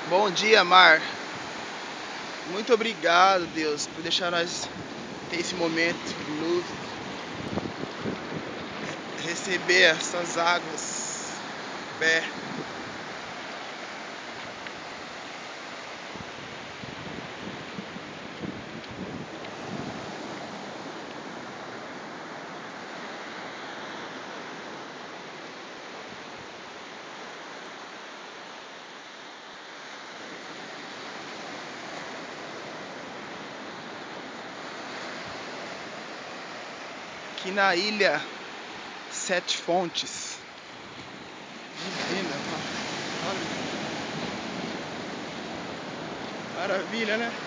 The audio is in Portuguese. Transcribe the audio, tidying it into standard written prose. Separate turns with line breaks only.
Bom dia, mar. Muito obrigado, Deus, por deixar nós ter esse momento de luz, receber essas águas perto. Aqui na ilha Sete Fontes. Divina, olha. Maravilha, né?